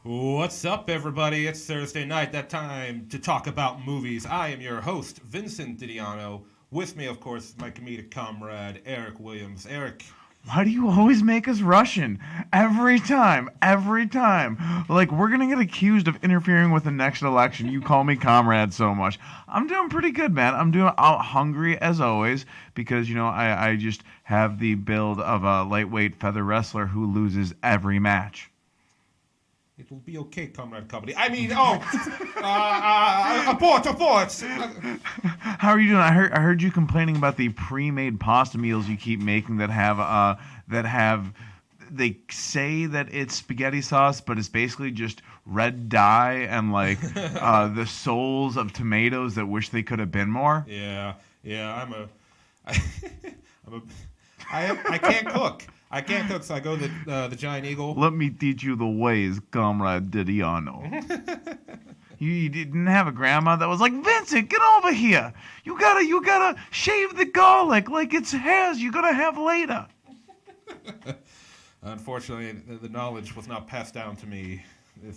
What's up, everybody? It's Thursday night, that time to talk about movies. I am your host, Vincent Didiano. With me, of course, my comedic comrade, Erick Williams. Erick. Why do you always make us Russian? Every time. Like, we're going to get accused of interfering with the next election. You call me comrade so much. I'm doing pretty good, man. I'm doing out hungry as always because, I just have the build of a lightweight feather wrestler who loses every match. It will be okay, Comrade Comedy. Abort! How are you doing? I heard you complaining about the pre-made pasta meals you keep making that have they say that it's spaghetti sauce, but it's basically just red dye and like the souls of tomatoes that wish they could have been more. Yeah. I can't cook. So I go to the Giant Eagle. Let me teach you the ways, Comrade Didiano. You didn't have a grandma that was like, Vincent, get over here. You gotta shave the garlic like it's hairs you're gonna have later. Unfortunately, the knowledge was not passed down to me. It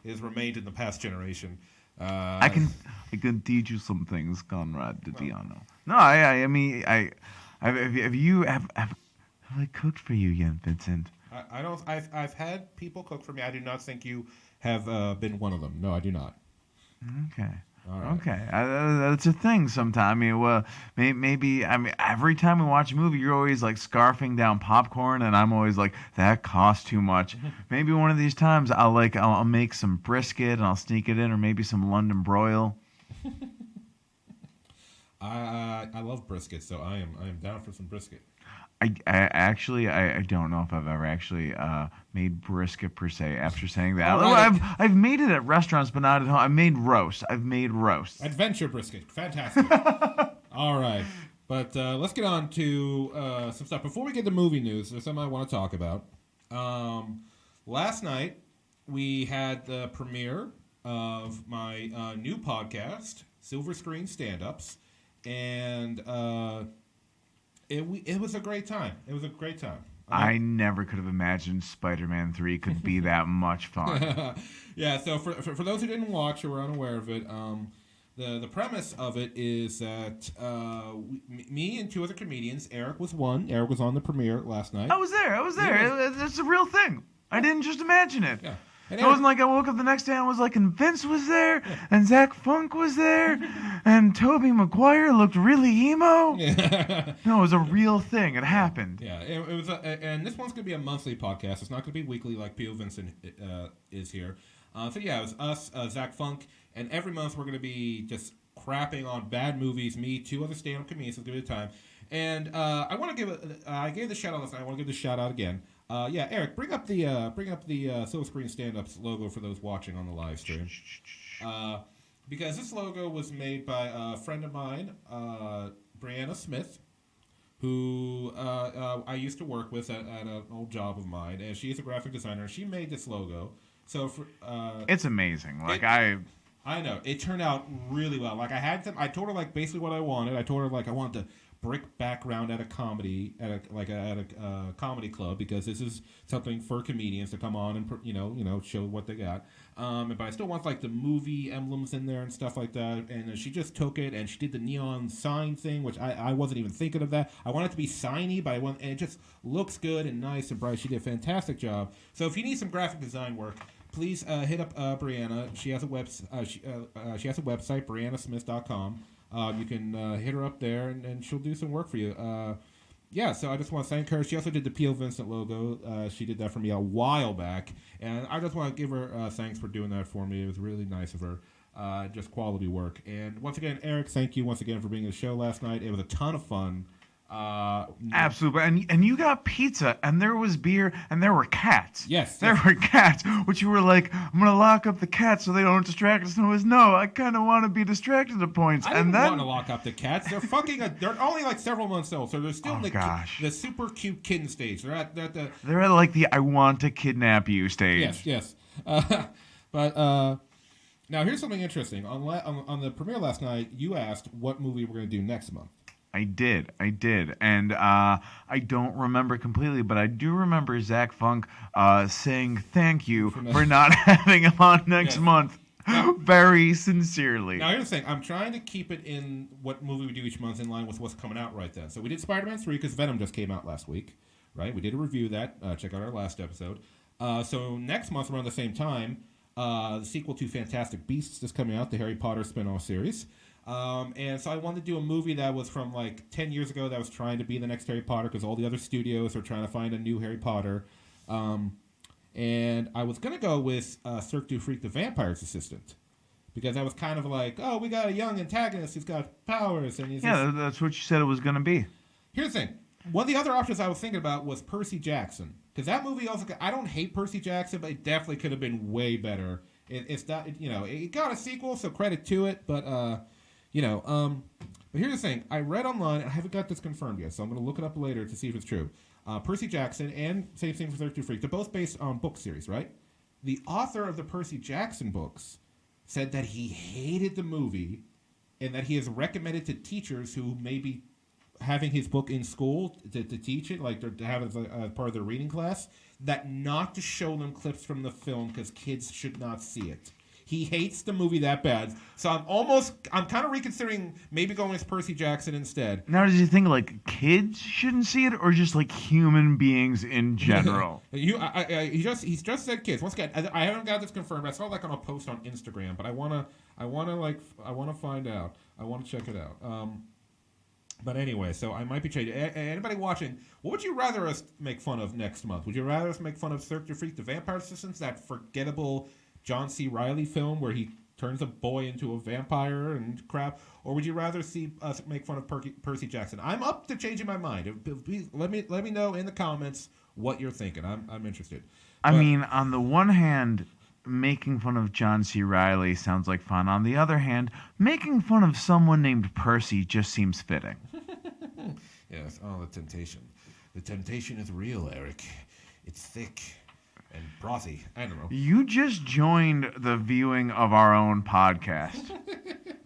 has remained in the past generation. I can teach you some things, Comrade Didiano. No, I mean, have I cooked for you yet, Vincent? I don't. I've had people cook for me. I do not think you have been one of them. No, I do not. Okay. All right. Okay. That's a thing sometimes. I mean, maybe. I mean, every time we watch a movie, you're always like scarfing down popcorn, and I'm always like, that costs too much. Maybe one of these times I'll make some brisket and I'll sneak it in, or maybe some London broil. I love brisket, so I am down for some brisket. I don't know if I've ever actually made brisket per se. After saying that, I've made it at restaurants, but not at home. I've made roast. Adventure brisket, fantastic. All right, but let's get on to some stuff before we get to movie news. There's something I want to talk about. Last night we had the premiere of my new podcast, Silver Screen Stand-Ups, and It was a great time. I never could have imagined Spider-Man 3 could be that much fun. Yeah, so for those who didn't watch or were unaware of it, the premise of it is that me and two other comedians, Erick was one. Erick was on the premiere last night. I was there. It's a real thing. I didn't just imagine it. Yeah. It wasn't like I woke up the next day and was like, and Vince was there, and Zach Funk was there, and Tobey Maguire looked really emo. Yeah. No, it was a real thing. It happened. Yeah, it was, and this one's going to be a monthly podcast. It's not going to be weekly like POVincent is here. So yeah, it was us, Zach Funk, and every month we're going to be just crapping on bad movies. Me, two other stand-up comedians. It's going to be a time. And I want to give I gave the shout out last night. I want to give the shout out again. Yeah, Erick, bring up the Silver Screen Stand-Ups logo for those watching on the live stream. Because this logo was made by a friend of mine, Brianna Smith, who I used to work with at an old job of mine, and she's a graphic designer. She made this logo. So it's amazing. I know it turned out really well. Like I told her like basically what I wanted. I told her like I wanted to brick background at a comedy comedy club because this is something for comedians to come on and show what they got. But I still want like the movie emblems in there and stuff like that. And she just took it and she did the neon sign thing, which I wasn't even thinking of that. I want it to be signy, but and it just looks good and nice and bright. She did a fantastic job. So if you need some graphic design work, please hit up Brianna. She has a she has a website, briannasmith.com. You can hit her up there, and she'll do some work for you. Yeah, so I just want to thank her. She also did the POVincent logo. She did that for me a while back, and I just want to give her thanks for doing that for me. It was really nice of her. Just quality work. And once again, Erick, thank you once again for being on the show last night. It was a ton of fun. Absolutely, and you got pizza, and there was beer, and there were cats. Yes, there were cats, which you were like, I'm gonna lock up the cats so they don't distract us. And it was no, I kind of want to be distracted at points. I didn't want to lock up the cats. They're they're only like several months old, so they're still in the super cute kitten stage. They're at like the I want to kidnap you stage. Yes. But now here's something interesting. On the premiere last night, you asked what movie we're going to do next month. I did, and I don't remember completely, but I do remember Zach Funk saying thank you for not having him on next month, very sincerely. Now here's the thing: I'm trying to keep it in what movie we do each month in line with what's coming out right then. So we did Spider-Man 3 because Venom just came out last week, right? We did a review of that. Check out our last episode. So next month around the same time, the sequel to Fantastic Beasts is coming out, the Harry Potter spin-off series. And so I wanted to do a movie that was from like 10 years ago that was trying to be the next Harry Potter because all the other studios are trying to find a new Harry Potter. And I was going to go with Cirque du Freak, the vampire's assistant. Because I was kind of like, oh, we got a young antagonist who's got powers. And that's what you said it was going to be. Here's the thing. One of the other options I was thinking about was Percy Jackson. Because that movie also, I don't hate Percy Jackson, but it definitely could have been way better. It's not, it got a sequel, so credit to it, but... but here's the thing. I read online, and I haven't got this confirmed yet, so I'm going to look it up later to see if it's true. Percy Jackson and same thing for Cirque du Freak, they're both based on book series, right? The author of the Percy Jackson books said that he hated the movie and that he has recommended to teachers who may be having his book in school to teach it, like to have it as part of their reading class, that not to show them clips from the film because kids should not see it. He hates the movie that bad. So I'm kind of reconsidering maybe going with Percy Jackson instead. Now, does he think like kids shouldn't see it or just like human beings in general? He's just said kids. Once again, I haven't got this confirmed. I saw like on a post on Instagram, but I want to find out. I want to check it out. But anyway, so I might be changing. Anybody watching, what would you rather us make fun of next month? Would you rather us make fun of Cirque du Freak, the Vampire Assistants, that forgettable John C. Reilly film where he turns a boy into a vampire and crap, or would you rather see us make fun of Percy Jackson? I'm up to changing my mind. Let me know in the comments what you're thinking. I'm interested. I mean, on the one hand, making fun of John C. Reilly sounds like fun. On the other hand, making fun of someone named Percy just seems fitting. Yes. Oh, the temptation. The temptation is real, Eric. It's thick and brothy. I don't know. You just joined the viewing of our own podcast.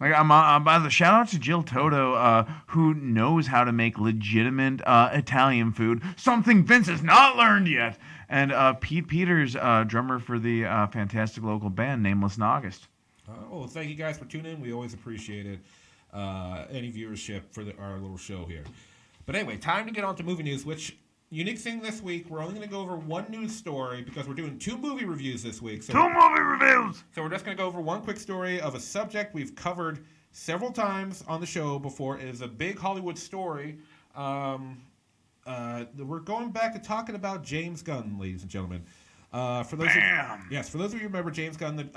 Like I'm by the shout out to Jill Toto, who knows how to make legitimate Italian food, something Vince has not learned yet, and Pete Peters, drummer for the fantastic local band Nameless in August. Well, thank you guys for tuning in. We always appreciate it. Any viewership for our little show here. But anyway, time to get on to movie news, which... Unique thing this week, we're only going to go over one news story because we're doing 2 movie reviews this week. So 2 movie reviews! So we're just going to go over one quick story of a subject we've covered several times on the show before. It is a big Hollywood story. We're going back to talking about James Gunn, ladies and gentlemen. For those of you who remember James Gunn,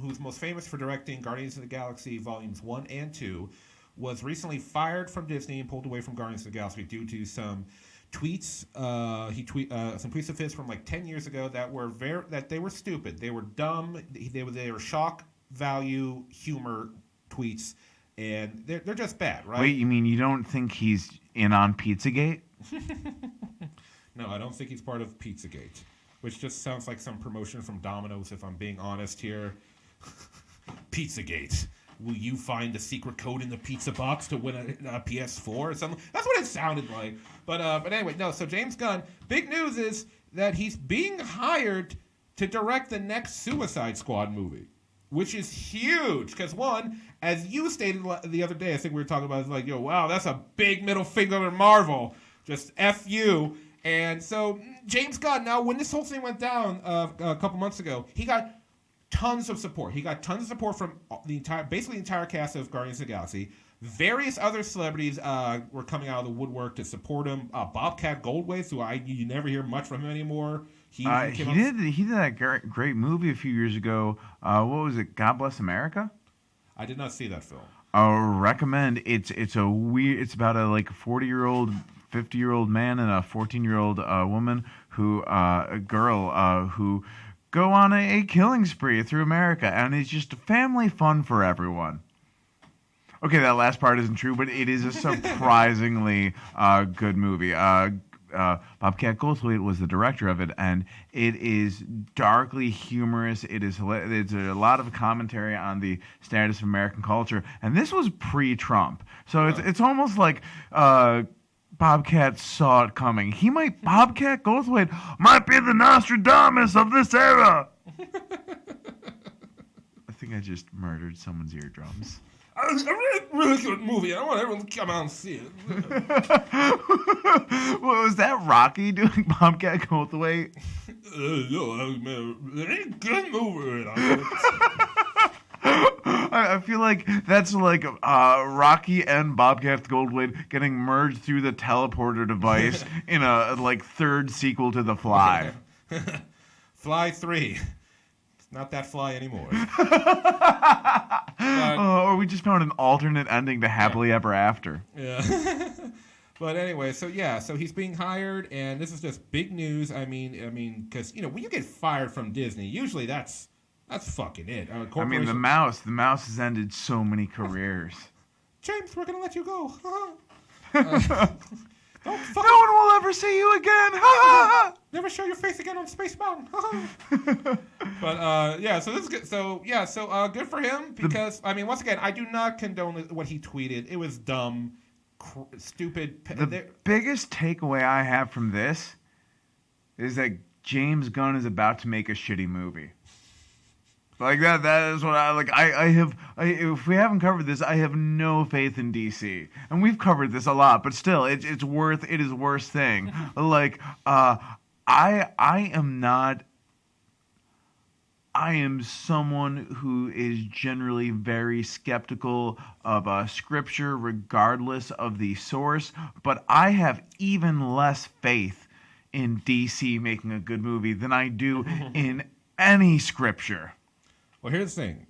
who's most famous for directing Guardians of the Galaxy Volumes 1 and 2, was recently fired from Disney and pulled away from Guardians of the Galaxy due to some tweets. Some tweets of his from like 10 years ago that they were stupid. They were dumb. They were shock value humor tweets, and they're just bad, right? Wait, you mean you don't think he's in on Pizzagate? No, I don't think he's part of Pizzagate, which just sounds like some promotion from Domino's, if I'm being honest here. Pizzagate. Will you find the secret code in the pizza box to win a PS4 or something? That's what it sounded like. But anyway, no. So James Gunn, big news is that he's being hired to direct the next Suicide Squad movie, which is huge. Because one, as you stated the other day, I think we were talking about, it's like, yo, wow, that's a big middle finger to Marvel. Just F you. And so James Gunn, now when this whole thing went down a couple months ago, he got tons of support. He got tons of support from basically the entire cast of Guardians of the Galaxy. Various other celebrities were coming out of the woodwork to support him. Bobcat Goldthwait, who you never hear much from him anymore. He did that great movie a few years ago. What was it? God Bless America? I did not see that film. Recommend. It's about a 40-year-old, 50-year-old man and a 14-year-old woman a girl who go on a killing spree through America, and it's just family fun for everyone. Okay, that last part isn't true, but it is a surprisingly good movie. Bobcat Goldthwait was the director of it, and it is darkly humorous. It's a lot of commentary on the status of American culture, and this was pre-Trump, so it's almost like Bobcat saw it coming. Bobcat Goldthwait might be the Nostradamus of this era. I think I just murdered someone's eardrums. It's a really good movie. I want everyone to come out and see it. Was that Rocky doing Bobcat Goldthwait? It ain't a good movie. I feel like that's like Rocky and Bobcat Goldthwait getting merged through the teleporter device in a third sequel to The Fly. Fly 3. Not that fly anymore. Or we just found an alternate ending to Happily Ever After. Yeah. But anyway, so he's being hired, and this is just big news. I mean, because when you get fired from Disney, usually that's fucking it. I mean, the mouse has ended so many careers. James, we're gonna let you go. No one will ever see you again. Never show your face again on Space Mountain. But so this is good. So good for him because once again, I do not condone what he tweeted. It was dumb, stupid. The biggest takeaway I have from this is that James Gunn is about to make a shitty movie. Like that is what I like. If we haven't covered this, I have no faith in DC, and we've covered this a lot. But still, it is worth thing. Like, I am someone who is generally very skeptical of scripture, regardless of the source. But I have even less faith in DC making a good movie than I do in any scripture. Well, here's the thing.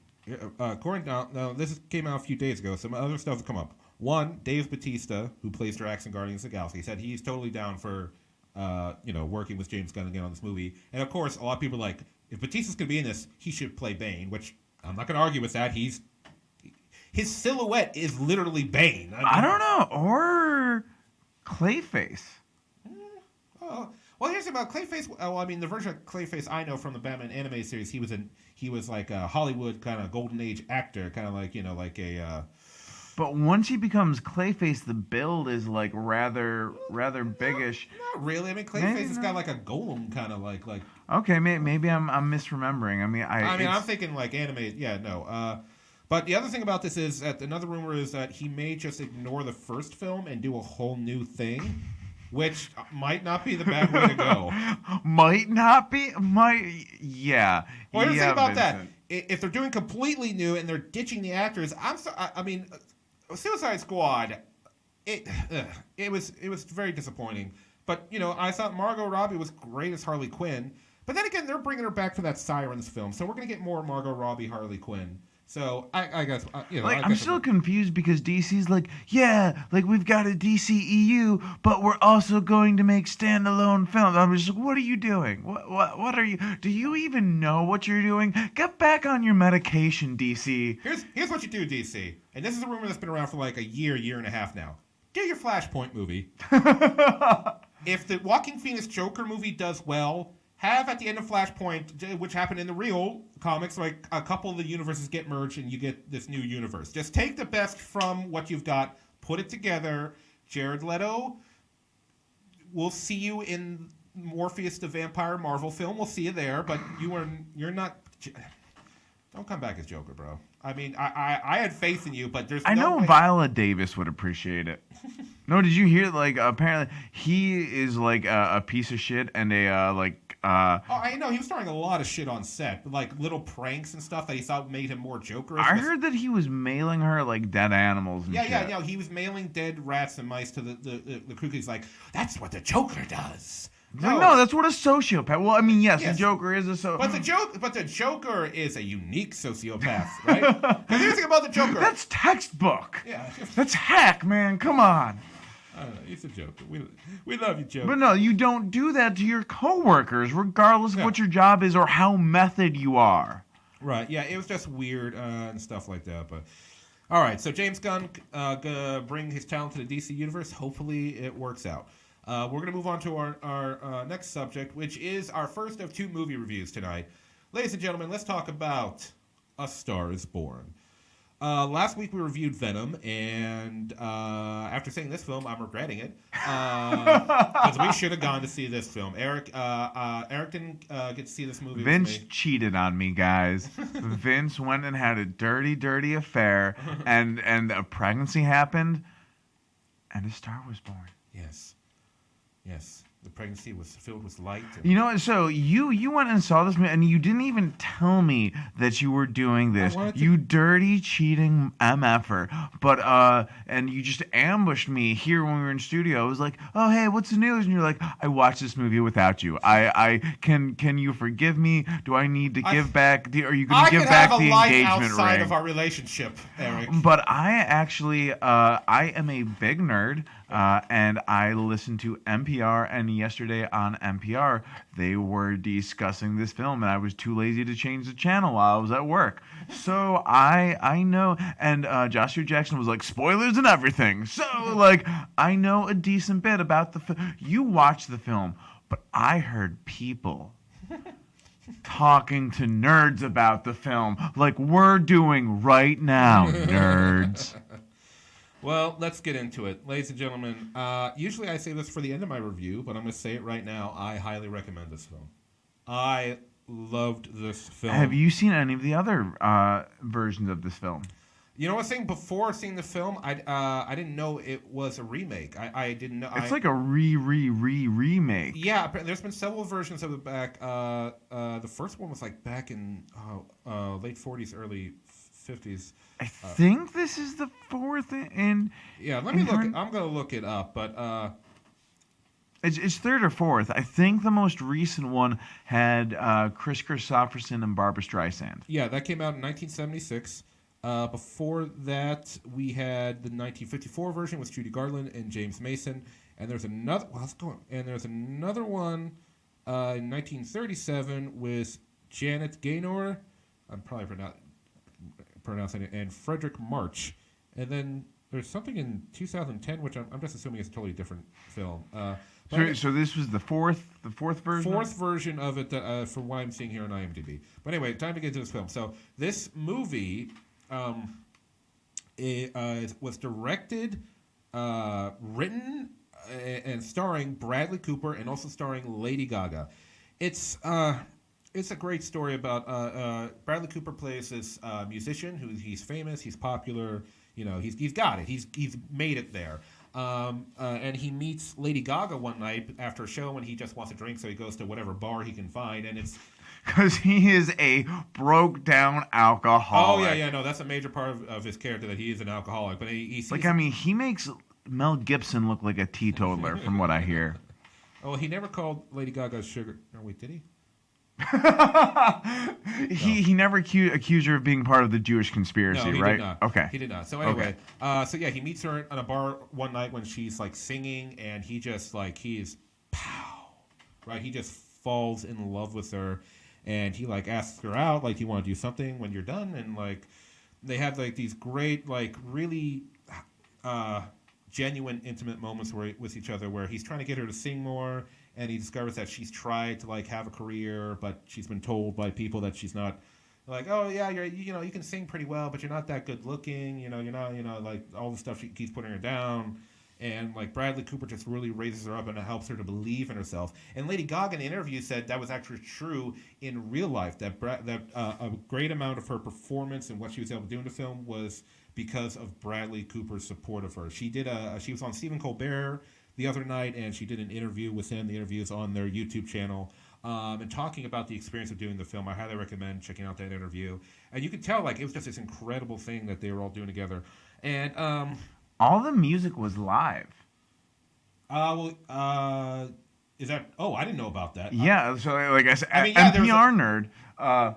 According now, this came out a few days ago. Some other stuff has come up. One, Dave Bautista, who plays Drax in Guardians of the Galaxy, said he's totally down for, working with James Gunn again on this movie. And of course, a lot of people are like, if Bautista's going to be in this, he should play Bane, which I'm not going to argue with that. His silhouette is literally Bane. I don't know. Or Clayface. Well, here's about Clayface. The version of Clayface I know from the Batman anime series, he was like a Hollywood kind of golden age actor, kind of like a. But once he becomes Clayface, the build is like rather biggish. Not really. Clayface has got like a golem kind of like. Okay, maybe I'm misremembering. I'm thinking like anime. Yeah, no. But the other thing about this is that another rumor is that he may just ignore the first film and do a whole new thing. Which might not be the bad way to go. Might not be. Yeah. Well, here's the thing about that. If they're doing completely new and they're ditching the actors, Suicide Squad, it was very disappointing. But I thought Margot Robbie was great as Harley Quinn. But then again, they're bringing her back for that Sirens film, so we're gonna get more Margot Robbie Harley Quinn. So I guess I'm still confused because DC's like, we've got a DCEU, but we're also going to make standalone films. I'm just like, what are you doing? What are you? Do you even know what you're doing? Get back on your medication, DC. Here's what you do, DC. And this is a rumor that's been around for like a year and a half now. Do your Flashpoint movie. If the Joaquin Phoenix Joker movie does well, have at the end of Flashpoint, which happened in the real comics, like a couple of the universes get merged and you get this new universe. Just take the best from what you've got, put it together. Jared Leto, we'll see you in Morpheus the Vampire Marvel film. We'll see you there, but you're not. Don't come back as Joker, bro. I had faith in you, but there's. I know Viola Davis would appreciate it. No, did you hear? Like, apparently he is like a piece of shit and I know he was throwing a lot of shit on set, but like little pranks and stuff that he thought made him more Joker-ish. I heard that he was mailing her like dead animals. And shit. Yeah. He was mailing dead rats and mice to the crew. He's like, that's what the Joker does. No, that's what a sociopath. Well, yes, the Joker is a sociopath. But the Joker is a unique sociopath, right? Because here's the thing about the Joker. That's textbook. Yeah. That's hack, man. Come on. I don't know. He's a Joker. We love you, Joker. But no, you don't do that to your coworkers, regardless of what your job is or how method you are. Right. Yeah, it was just weird and stuff like that. But all right, so James Gunn gonna bring his talent to the DC universe. Hopefully, it works out. We're going to move on to our next subject, which is our first of 2 movie reviews tonight. Ladies and gentlemen, let's talk about A Star is Born. Last week we reviewed Venom, and after seeing this film, I'm regretting it because we should have gone to see this film. Erick didn't get to see this movie. Vince with me. cheated on me, guys. Vince went and had a dirty affair, and a pregnancy happened, and a star was born. Yes. The pregnancy was filled with light. You know, so you went and saw this movie, and you didn't even tell me that you were doing this. You dirty, cheating MFer. But, and you just ambushed me here when we were in studio. I was like, oh, hey, what's the news? And you're like, I watched this movie without you. Can you forgive me? Do I need to give back? Are you going to give back the engagement ring? I can have a life outside of our relationship, Erick. But I actually, I am a big nerd. And I listened to NPR, and yesterday on NPR, they were discussing this film, and I was too lazy to change the channel while I was at work. So I know, and Joshua Jackson was like, spoilers and everything. So, like, I know a decent bit about the film. You watched the film, but I heard people talking to nerds about the film like we're doing right now, nerds. Well, let's get into it. Ladies and gentlemen, usually I say this for the end of my review, but I'm going to say it right now. I highly recommend this film. I loved this film. Have you seen any of the other versions of this film? You know what I'm saying? Before seeing the film, I didn't know it was a remake. I didn't know. It's like a remake. Yeah, there's been several versions of it back. The first one was like back in late 40s, early 50s. I think this is the fourth. Yeah, let me look. I'm going to look it up, but it's third or fourth. I think the most recent one had Chris Christopherson and Barbra Streisand. Yeah, that came out in 1976. Before that, we had the 1954 version with Judy Garland and James Mason, and there's another. Well, let's go. And there's another one in 1937 with Janet Gaynor. I'm probably pronouncing it, and Frederick March. And then there's something in 2010, which I'm just assuming is a totally different film. So this was the fourth version? Fourth version of it from what I'm seeing here on IMDb. But anyway, time to get into this film. So this movie was directed, written, and starring Bradley Cooper, and also starring Lady Gaga. It's a great story about Bradley Cooper plays this musician he's famous, he's popular, you know, he's got it, he's made it there, and he meets Lady Gaga one night after a show, and he just wants a drink, so he goes to whatever bar he can find, and it's because he is a broke down alcoholic. Oh yeah, no, that's a major part of his character, that he is an alcoholic, but he sees, like, I mean, he makes Mel Gibson look like a teetotaler from what I hear. Oh, he never called Lady Gaga sugar. Oh wait, did he? He never accused her of being part of the Jewish conspiracy, no, he right? Did not. Okay. He did not. So anyway, he meets her at a bar one night when she's like singing, and he just like he just falls in love with her, and he like asks her out, like, you want to do something when you're done, and like they have like these great, like, really genuine, intimate moments with each other, where he's trying to get her to sing more. And he discovers that she's tried to like have a career, but she's been told by people that she's not, like, oh yeah, you can sing pretty well, but you're not that good looking, you're not, like, all the stuff she keeps putting her down. And like Bradley Cooper just really raises her up, and it helps her to believe in herself. And Lady Gaga in the interview said that was actually true in real life, that a great amount of her performance and what she was able to do in the film was because of Bradley Cooper's support of her. She was on Stephen Colbert the other night, and she did an interview with him. The interview is on their YouTube channel, and talking about the experience of doing the film. I highly recommend checking out that interview. And you could tell, like, it was just this incredible thing that they were all doing together. And all the music was live. Is that? Oh, I didn't know about that. Yeah, so like I said, NPR nerd.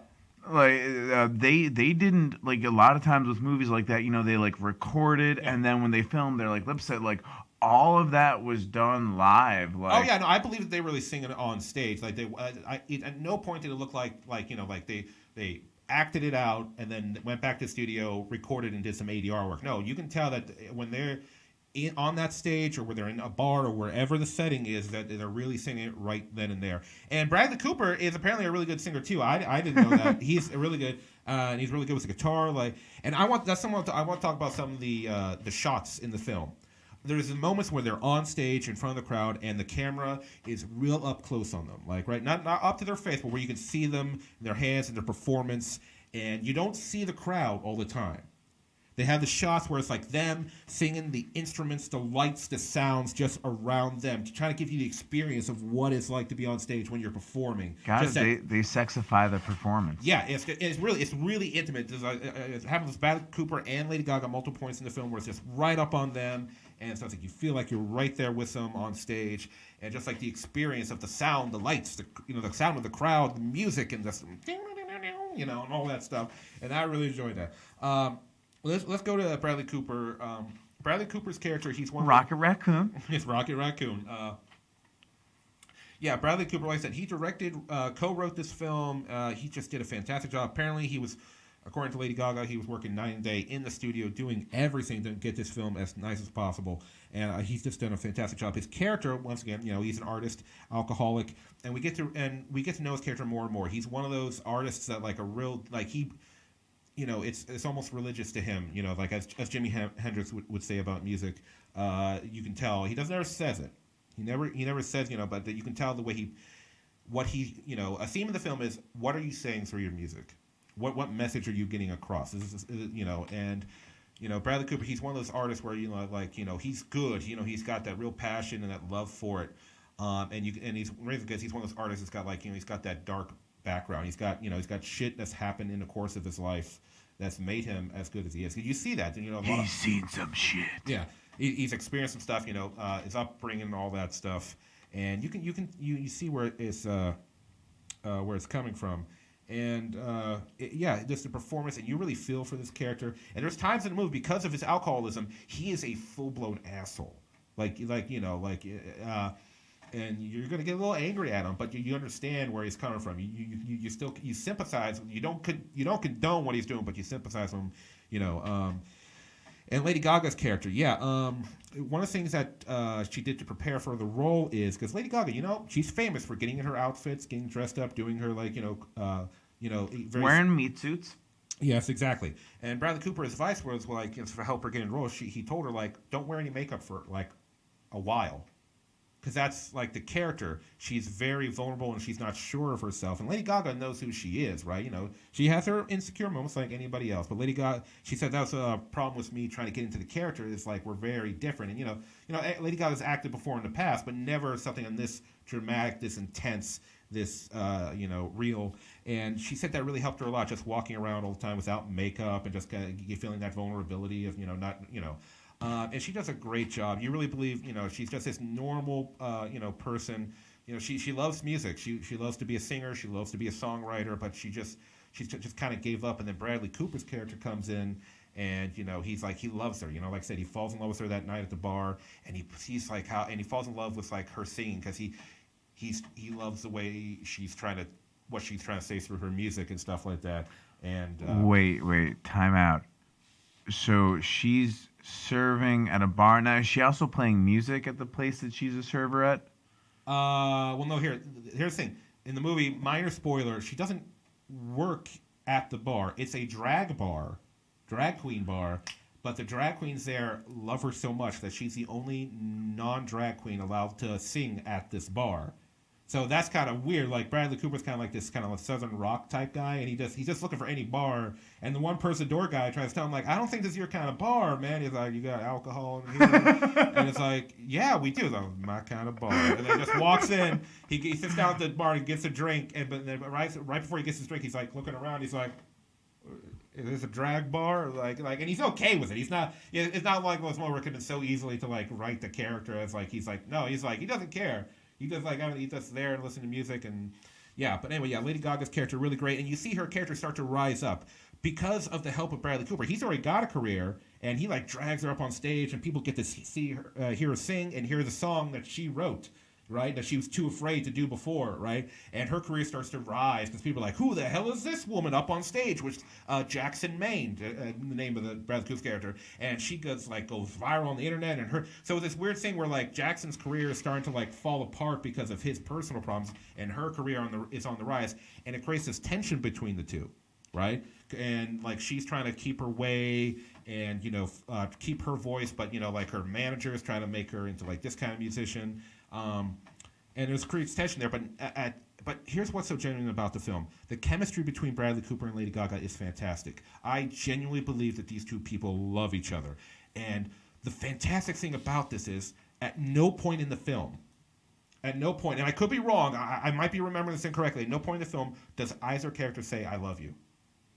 They didn't, like, a lot of times with movies like that, they like recorded, and then when they filmed, they're like lip sync, like. All of that was done live. Like, oh yeah, no, I believe that they really sing it on stage. Like they, at no point did it look like they acted it out and then went back to the studio, recorded, and did some ADR work. No, you can tell that when on that stage or where they're in a bar or wherever the setting is, that they're really singing it right then and there. And Bradley Cooper is apparently a really good singer too. I didn't know that. He's really good. And he's really good with the guitar. And I want to talk about some of the shots in the film. There's moments where they're on stage in front of the crowd and the camera is real up close on them, not up to their face, but where you can see them, their hands, and their performance. And you don't see the crowd all the time. They have the shots where it's like them singing, the instruments, the lights, the sounds just around them, to try to give you the experience of what it's like to be on stage when you're performing. God, they sexify the performance. Yeah, it's really intimate. It happens with Bradley Cooper and Lady Gaga multiple points in the film where it's just right up on them, and it's like you feel like you're right there with them on stage, and just like the experience of the sound, the lights, the sound of the crowd, the music, and just and all that stuff. And I really enjoyed that. Let's go to Bradley Cooper. Bradley Cooper's character, he's one Rocket Raccoon. It's Rocket Raccoon. Bradley Cooper, like I said, he directed, co-wrote this film. He just did a fantastic job. Apparently, he was, according to Lady Gaga, he was working night and day in the studio doing everything to get this film as nice as possible. And he's just done a fantastic job. His character, once again, he's an artist, alcoholic, and we get to know his character more and more. He's one of those artists that it's almost religious to him, as Jimi Hendrix would say about music. You can tell he never says it. He never says, but you can tell the way a theme of the film is, what are you saying through your music? What message are you getting across? Bradley Cooper, he's one of those artists where he's good. He's got that real passion and that love for it. And he's because he's one of those artists that's got he's got that dark background. He's got shit that's happened in the course of his life that's made him as good as he is. You see that, he's seen some shit. Yeah, he's experienced some stuff. His upbringing and all that stuff, and you see where it's coming from, and just the performance, and you really feel for this character. And there's times in the movie, because of his alcoholism, he is a full blown asshole. And you're going to get a little angry at him, but you understand where he's coming from. You sympathize. You don't condone what he's doing, but you sympathize with him. And Lady Gaga's character, one of the things that she did to prepare for the role is, because Lady Gaga, she's famous for getting in her outfits, getting dressed up, doing her wearing meat suits. Yes, exactly. And Bradley Cooper's advice was to help her get in the role. He told her don't wear any makeup for a while. Because that's the character. She's very vulnerable and she's not sure of herself. And Lady Gaga knows who she is, right? She has her insecure moments like anybody else. But Lady Gaga, she said that was a problem with me trying to get into the character. It's we're very different. And Lady Gaga's acted before in the past, but never something on this dramatic, this intense, this real. And she said that really helped her a lot, just walking around all the time without makeup and just kind of feeling that vulnerability of and she does a great job. You really believe, she's just this normal, person. She loves music. She loves to be a singer. She loves to be a songwriter. But she just kind of gave up. And then Bradley Cooper's character comes in, and he loves her. Like I said, he falls in love with her that night at the bar, and he sees and he falls in love with her singing, because he loves the way what she's trying to say through her music and stuff like that. And wait, time out. So she's serving at a bar now. Is she also playing music at the place that she's a server at? Well, no. Here's the thing. In the movie, minor spoiler, she doesn't work at the bar. It's a drag queen bar. But the drag queens there love her so much that she's the only non-drag queen allowed to sing at this bar. So that's kind of weird. Bradley Cooper's kind of this kind of a southern rock type guy, and he's just looking for any bar. And the one person door guy tries to tell him I don't think this is your kind of bar, man. He's you got alcohol in here, and it's yeah, we do. My kind of bar. And then just walks in. He sits down at the bar and gets a drink, but then right before he gets his drink, he's looking around. He's is this a drag bar? And he's okay with it. He's not. It's not like Los Moore so easily to write the character as he's no. He's he doesn't care. He just he's just there and listen to music and but anyway, Lady Gaga's character really great, and you see her character start to rise up because of the help of Bradley Cooper. He's already got a career, and he drags her up on stage, and people get to see her, hear her sing and hear the song that she wrote. right? That she was too afraid to do before, right? And her career starts to rise because people are like, who the hell is this woman up on stage? Which Jackson Maine, the name of the Bradley Cooper's character, and she goes viral on the internet, and so this weird thing where like Jackson's career is starting to like fall apart because of his personal problems, and her career is on the rise, and it creates this tension between the two, right? And like she's trying to keep her way and keep her voice, but like her manager is trying to make her into like this kind of musician. And there's creates tension there, but here's what's so genuine about the film. The chemistry between Bradley Cooper and Lady Gaga is fantastic. I genuinely believe that these two people love each other. And the fantastic thing about this is, at no point in the film, and I could be wrong, I might be remembering this incorrectly, at no point in the film does either character say, I love you.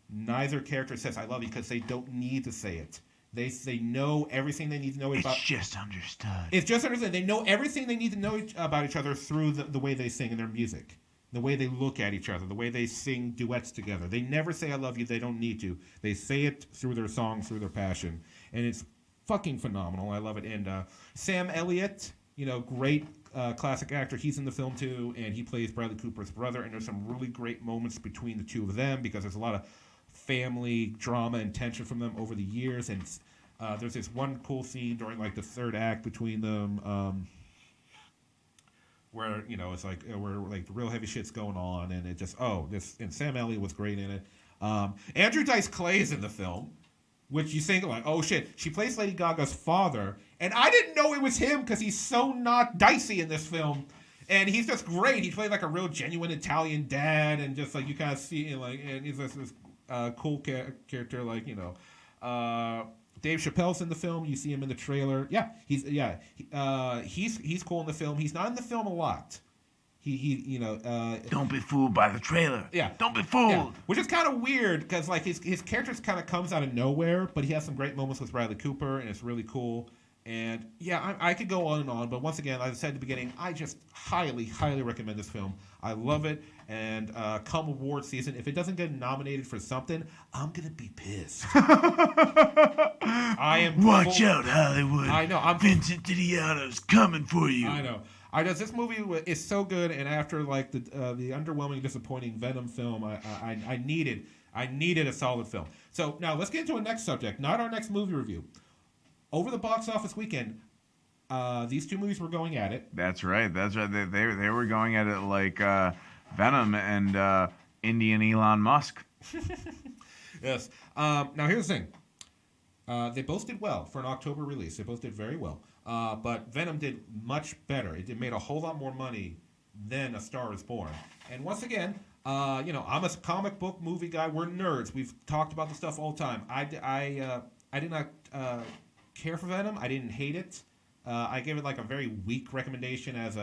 Neither character says, I love you, because they don't need to say it. They know everything they need to know about. It's just understood. It's just understood. They know everything they need to know about each other through the way they sing in their music, the way they look at each other, the way they sing duets together. They never say I love you. They don't need to. They say it through their song, through their passion. And it's fucking phenomenal. I love it. And Sam Elliott, great classic actor. He's in the film too, and he plays Bradley Cooper's brother. And there's some really great moments between the two of them because there's a lot of family drama and tension from them over the years, and there's this one cool scene during like the third act between them, where it's like where like the real heavy shit's going on, and it just and Sam Elliott was great in it. Andrew Dice Clay is in the film, which you think like, oh shit, she plays Lady Gaga's father, and I didn't know it was him because he's so not dicey in this film. And he's just great. He played like a real genuine Italian dad, and just like you kind of see and he's just this cool character, like Dave Chappelle's in the film. You see him in the trailer. He's cool in the film. He's not in the film a lot. Don't be fooled by the trailer. Yeah, don't be fooled. Yeah. Which is kind of weird because like his character kind of comes out of nowhere, but he has some great moments with Bradley Cooper, and it's really cool. And I could go on and on, but once again, as I said at the beginning, I just highly, highly recommend this film. I love it, and come award season, if it doesn't get nominated for something, I'm gonna be pissed. Watch out, Hollywood. I know. Vincent D'Onofrio's coming for you. I know. This movie is so good, and after like the underwhelming, disappointing Venom film, I needed a solid film. So now let's get into a next subject, not our next movie review. Over the box office weekend, these two movies were going at it. That's right. They were going at it like Venom and Indian Elon Musk. Yes. Now here's the thing. They both did well for an October release. They both did very well. But Venom did much better. It made a whole lot more money than A Star Is Born. And once again, I'm a comic book movie guy. We're nerds. We've talked about this stuff all the time. I did not care for Venom. I didn't hate it. I gave it like a very weak recommendation as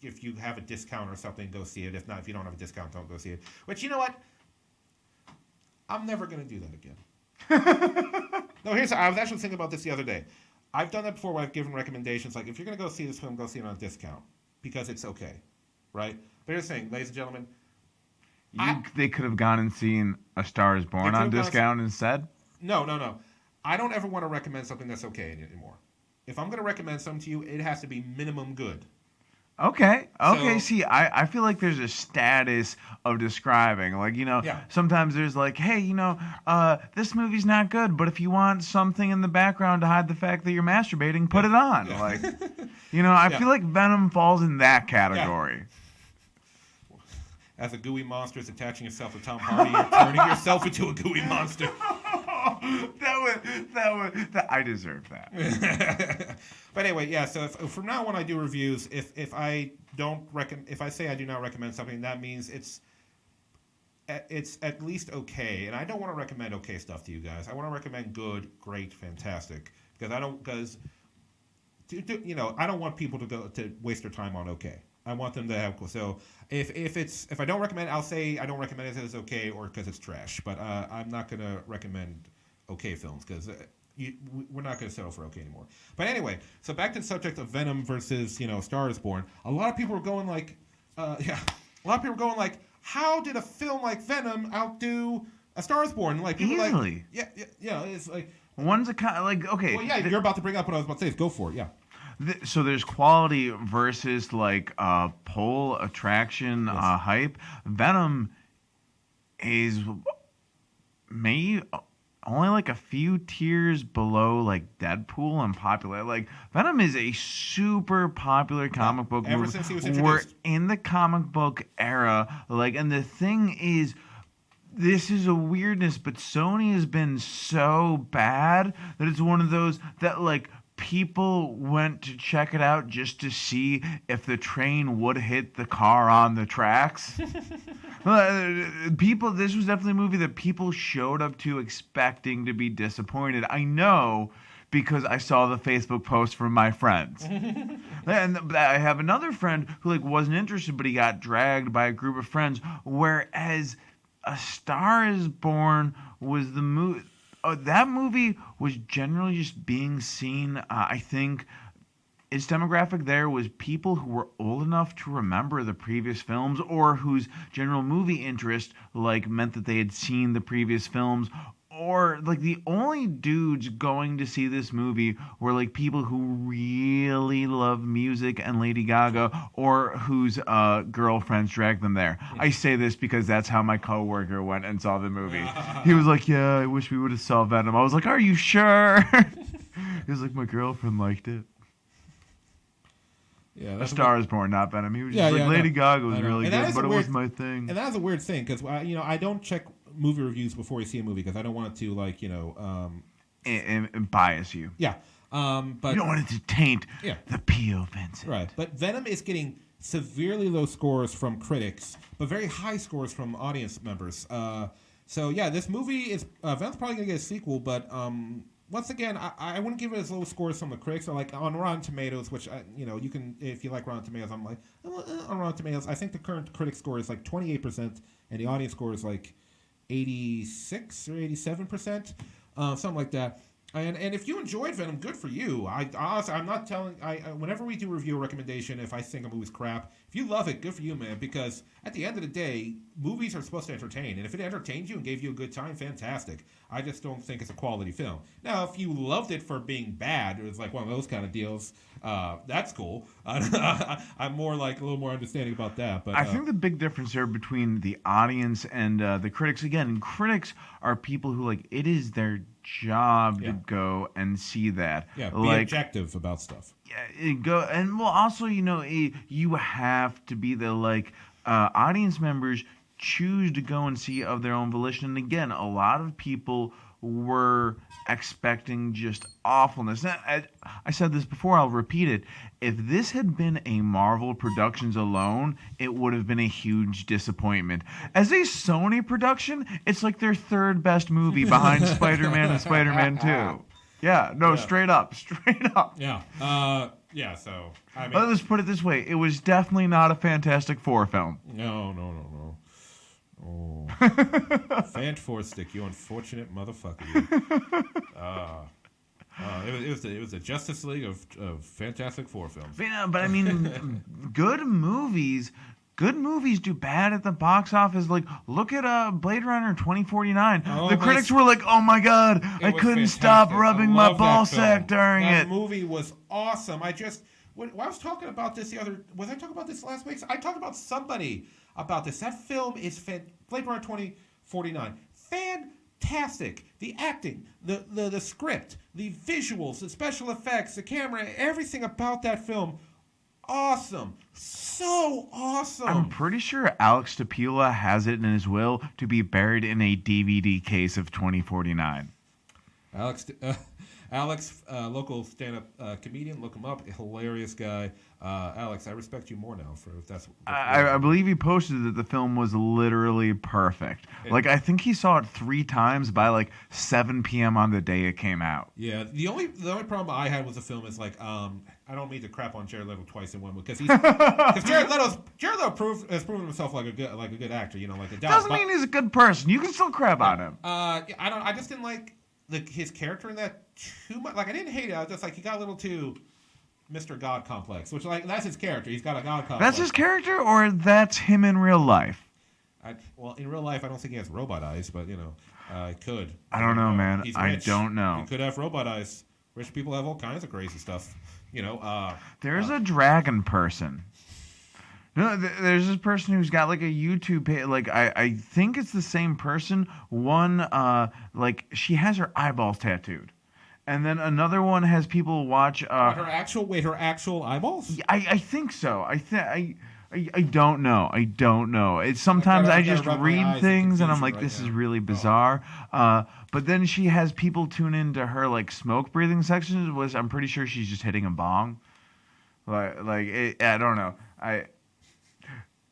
if you have a discount or something, go see it. If not, if you don't have a discount, don't go see it. Which, you know what? I'm never going to do that again. No, I was actually thinking about this the other day. I've done that before where I've given recommendations. Like, if you're going to go see this film, go see it on a discount. Because it's okay. Right? But here's the thing, ladies and gentlemen. They could have gone and seen A Star Is Born on discount instead? No. I don't ever want to recommend something that's okay anymore. If I'm going to recommend something to you, it has to be minimum good. Okay. See, I feel like there's a status of describing. Like, sometimes there's like, hey, this movie's not good, but if you want something in the background to hide the fact that you're masturbating, put it on. Yeah. Like, I feel like Venom falls in that category. Yeah. As a gooey monster is attaching itself to Tom Hardy, you're turning yourself into a gooey monster. I deserve that. But anyway, yeah. So from now on, when I do reviews, if I say I do not recommend something, that means it's at least okay. And I don't want to recommend okay stuff to you guys. I want to recommend good, great, fantastic, because I don't want people to waste their time on okay. I want them to have cool. So if I don't recommend, I'll say I don't recommend it as okay or because it's trash. But I'm not going to recommend okay films because we're not going to settle for okay anymore. But anyway, so back to the subject of Venom versus Star Is Born. A lot of people were going like, how did a film like Venom outdo A Star Is Born? Like people easily. Like, yeah. It's like one's a kind like okay. Well, yeah, you're about to bring up what I was about to say. Go for it. Yeah. So there's quality versus like pull, attraction, hype. Venom is maybe only like a few tiers below like Deadpool and popular. Like Venom is a super popular comic book movie. Ever since he was introduced. We're in the comic book era. Like, and the thing is, this is a weirdness, but Sony has been so bad that it's one of those that like people went to check it out just to see if the train would hit the car on the tracks. This was definitely a movie that people showed up to expecting to be disappointed. I know because I saw the Facebook post from my friends. And I have another friend who like wasn't interested, but he got dragged by a group of friends, whereas A Star Is Born was the movie. That movie was generally just being seen. I think its demographic there was people who were old enough to remember the previous films, or whose general movie interest like meant that they had seen the previous films. Or like the only dudes going to see this movie were like people who really love music and Lady Gaga, or whose girlfriends dragged them there. I say this because that's how my coworker went and saw the movie. He was like, "Yeah, I wish we would have saw Venom." I was like, "Are you sure?" He was like, "My girlfriend liked it." Yeah, A Star Is Born, not Venom. He was just like, Lady Gaga was really good, but it was my thing. And that is a weird thing because I don't check movie reviews before I see a movie because I don't want it to like and bias you. Yeah, but you don't want it to taint the POVincent. Right, but Venom is getting severely low scores from critics, but very high scores from audience members. So yeah, this movie is Venom's probably gonna get a sequel, but once again, I wouldn't give it as low scores from the critics. Or like on Rotten Tomatoes, which you can, if you like Rotten Tomatoes, I'm like on Rotten Tomatoes. I think the current critic score is like 28%, and the audience score is like 86 or 87%, something like that. And if you enjoyed Venom, good for you. Honestly, I'm not telling. Whenever we do review a recommendation, if I think a movie's crap, if you love it, good for you, man. Because at the end of the day, movies are supposed to entertain, and if it entertained you and gave you a good time, fantastic. I just don't think it's a quality film. Now, if you loved it for being bad, it was like one of those kind of deals. That's cool. I'm more like a little more understanding about that. But I think the big difference there between the audience and the critics, again, critics are people who like it is their job to go and see that. Yeah, be like, objective about stuff. Yeah, go and well, also you have to be the like audience members choose to go and see of their own volition. And again, a lot of people were expecting just awfulness. I said this before, I'll repeat it. If this had been a Marvel Productions alone, it would have been a huge disappointment. As a Sony production, it's like their third best movie behind Spider-Man and Spider-Man 2. Yeah, no, straight up. Yeah. So I mean, let's put it this way: it was definitely not a Fantastic Four film. No. Oh, Fantastic, you unfortunate motherfucker! It was the Justice League of Fantastic Four films. Yeah, but I mean, good movies do bad at the box office. Like, look at Blade Runner 2049. The critics were like, "Oh my god, I couldn't stop rubbing my ball sack during it." That movie was awesome. I was talking about this was I talking about this last week? I talked about somebody about this. That film is Blade Runner 2049. Fantastic. The acting, the script, the visuals, the special effects, the camera, everything about that film. Awesome. So awesome. I'm pretty sure Alex Tapula has it in his will to be buried in a DVD case of 2049. Alex, local stand-up comedian. Look him up. Hilarious guy. Alex, I respect you more now for if that's. I believe he posted that the film was literally perfect. I think he saw it 3 times by like 7 p.m. on the day it came out. Yeah. The only problem I had with the film is like I don't mean to crap on Jared Leto twice in one because Jared Leto has proven himself like a good actor. Like a doesn't mean he's a good person. You can still crap on him. I just didn't like his character in that too much. Like I didn't hate it. I was just like he got a little too Mr. God complex, which like that's his character. He's got a God complex. That's his character, or that's him in real life? Well, in real life, I don't think he has robot eyes, but he could. I don't know, man. I don't know. He could have robot eyes. Rich people have all kinds of crazy stuff. There's a dragon person. No, there's this person who's got like a YouTube page. Like I think it's the same person. One, like she has her eyeballs tattooed, and then another one has people watch. Her actual eyeballs? I think so. I don't know. I don't know. It's sometimes I just read things and I'm like, this is really bizarre. But then she has people tune into her like smoke breathing sections, which I'm pretty sure she's just hitting a bong. I don't know.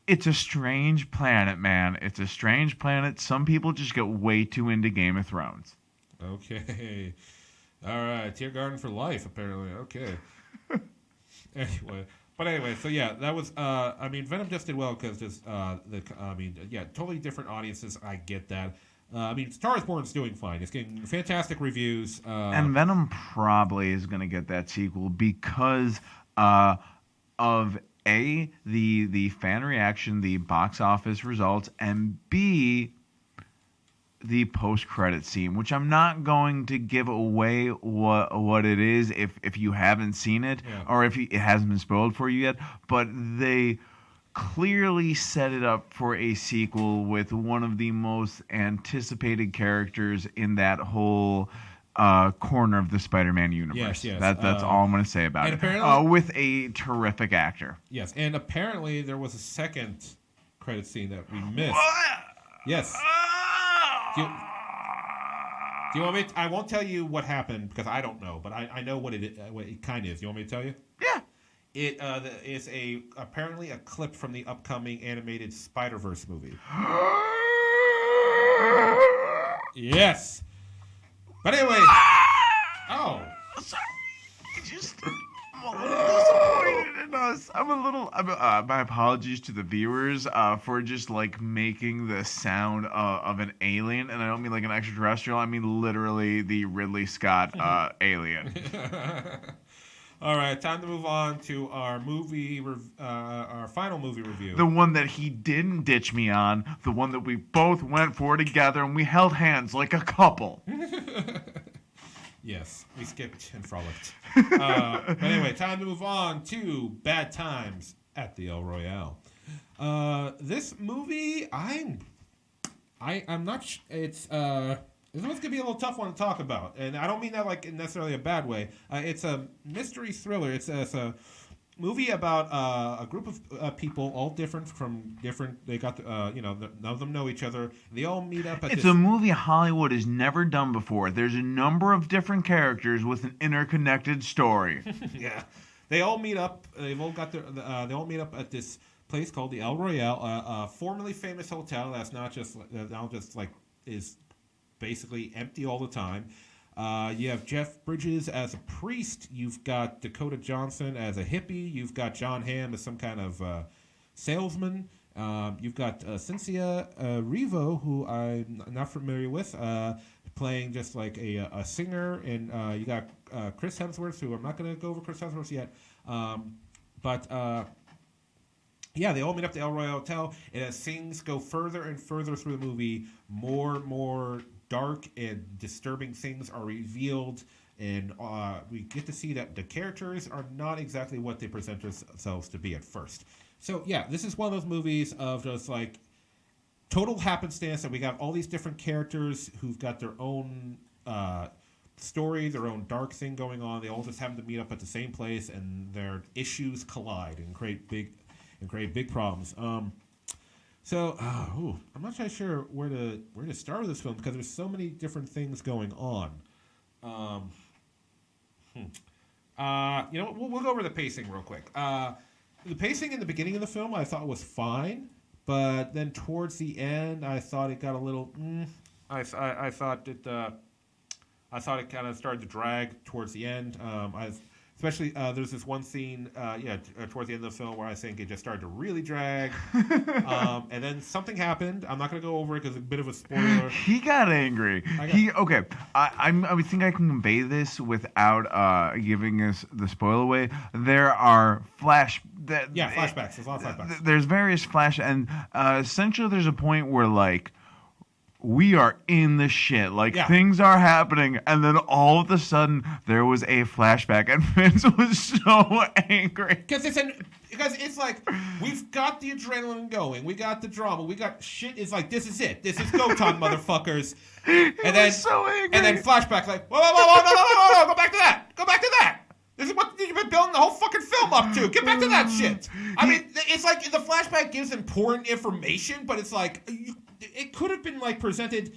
It's a strange planet, man. It's a strange planet. Some people just get way too into Game of Thrones. Okay. All right. Tear Garden for life, apparently. Okay. Anyway, so yeah, that was, Venom just did well because totally different audiences. I get that. Star is Born's doing fine. It's getting fantastic reviews. And Venom probably is going to get that sequel because of A, the fan reaction, the box office results, and B, the post-credit scene, which I'm not going to give away what it is if you haven't seen it or if it hasn't been spoiled for you yet, but they clearly set it up for a sequel with one of the most anticipated characters in that whole corner of the Spider-Man universe. Yes. That's all I'm going to say about it. With a terrific actor. Yes, and apparently there was a second credit scene that we missed. Yes. Do you want me I won't tell you what happened because I don't know, but I know what it kind of is. You want me to tell you? Yeah. It is apparently a clip from the upcoming animated Spider-Verse movie. Yes. But anyway. Oh. Sorry. I'm a little disappointed in us. My apologies to the viewers for just like making the sound of an alien, and I don't mean like an extraterrestrial. I mean literally the Ridley Scott alien. All right, time to move on to our our final movie review. The one that he didn't ditch me on, the one that we both went for together, and we held hands like a couple. Yes, we skipped and frolicked. But anyway, time to move on to Bad Times at the El Royale. This movie, I'm not. This one's gonna be a little tough one to talk about, and I don't mean that like in necessarily a bad way. It's a mystery thriller. It's a movie about a group of people, all different from different. They got none of them know each other. They all meet up at. It's a movie Hollywood has never done before. There's a number of different characters with an interconnected story. Yeah, they all meet up. They've all got they all meet up at this place called the El Royale, a formerly famous hotel that's not just now just like is basically empty all the time. You have Jeff Bridges as a priest. You've got Dakota Johnson as a hippie. You've got John Hamm as some kind of salesman. You've got Cynthia Erivo, who I'm not familiar with, playing just like a singer. And you got Chris Hemsworth, who I'm not going to go over Chris Hemsworth yet. Yeah, they all meet up at the El Royale Hotel, and as things go further and further through the movie, more dark and disturbing things are revealed, and we get to see that the characters are not exactly what they present themselves to be at first. So yeah, this is one of those movies of just like total happenstance that we got all these different characters who've got their own story, their own dark thing going on. They all just happen to meet up at the same place, and their issues collide and create big problems. I'm not quite sure where to start with this film because there's so many different things going on. We'll go over the pacing real quick. The pacing in the beginning of the film I thought was fine, but then towards the end I thought it got a little. I thought it kind of started to drag towards the end. Especially, there's this one scene, towards the end of the film where I think it just started to really drag. And then something happened. I'm not going to go over it because it's a bit of a spoiler. He got angry. I think I can convey this without giving us the spoil away. There are flashbacks. There's a lot of flashbacks. There's various and essentially there's a point where like we are in the shit. Like, Yeah. things are happening, and then all of a sudden, there was a flashback, and Vince was so angry. Because it's like, we've got the adrenaline going, we got the drama, we got shit. It's like, this is it. This is go time, motherfuckers. And then so angry. And then flashback, like, whoa, no, go back to that. Go back to that. This is what you've been building the whole fucking film up to. Get back to that shit. I mean, it's like the flashback gives important information, but it's like it could have been like presented